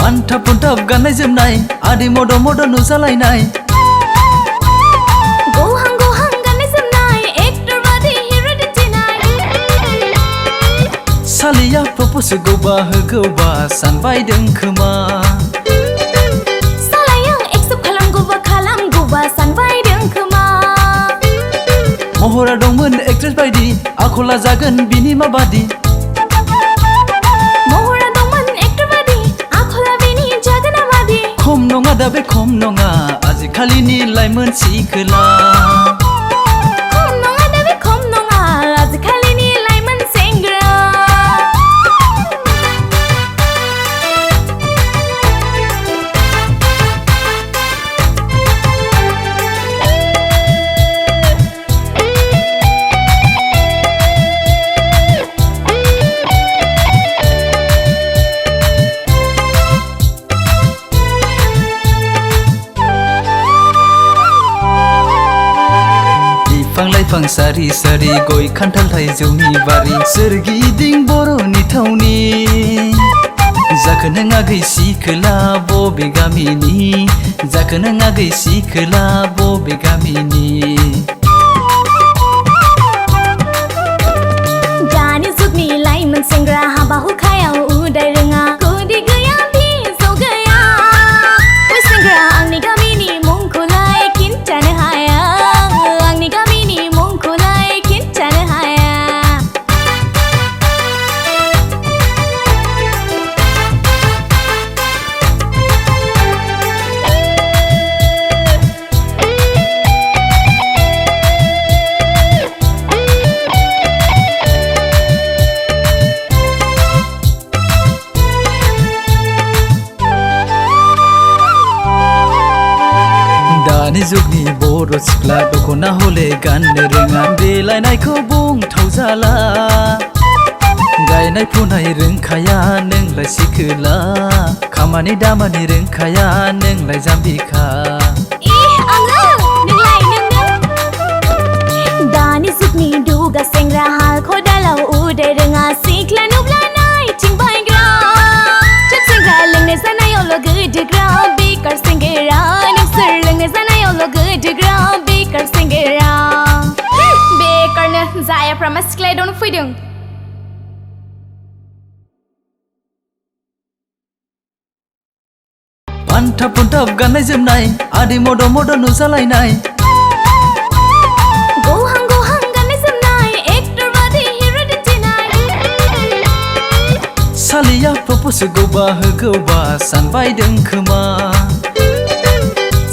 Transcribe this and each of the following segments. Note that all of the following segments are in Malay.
Antap puntap ganai jemnai adi modo modo nusalai Gohang ganai jemnai actor badi hero ditinai Salia propose goba sanbai deng khoma Salayang accept khalam goba sanbai deng khoma Mohora dongmon actress baidi akola jagon bini mabadi Khom nonga dabe khom nonga aji khali ni laimon sikla Khom nonga dabe khom nonga aji khali ni laimon sengra Fang sari sari goi khantal thaijau ni bari sergiding boroni thauni Jakona gai sikla bobe gamini Jakona gai sikla bobe gamini Dani jugni laimon sengra haba hukhayau udai renga kodi gaya bi so gaya Oi sengra angni gamini mungkhulai kintane haya Angni gamini mungkhulai kintane haya Dani jugni boro sikla dokona hole ganne renga belainaikho bung thaujala Gainai phunai rengkhaya nenglai sikla Khamani damani rengkhaya nenglai jambikha Angang nenglai nengneng Dani jugni duga sengra hal khodalau udai renga sikla nubla nai tingbai gra Chat sengra lengne sanayolo gudgra bekar sengera Ningsir lengne sanayolo gudgra bekar sengera Bekarnya zaya prama siklai don fidung Antap puntap ganai jemnai adi modo modo nusalai Gohang ganai jemnai actor badi hero ditinai Salia propose goba sanbai deng khoma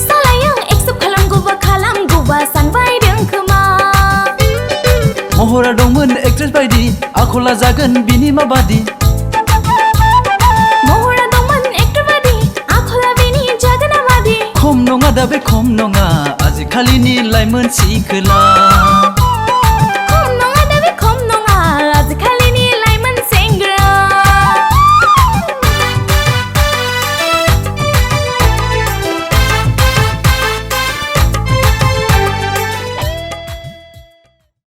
Salayang accept khalam goba sanbai deng khoma Mohora dongmon actress baidi akola jagon bini mabadi Mohora dongmon actor badi akola bini jagana madi Khom nonga dabe khom nonga aji khali ni laimon sikla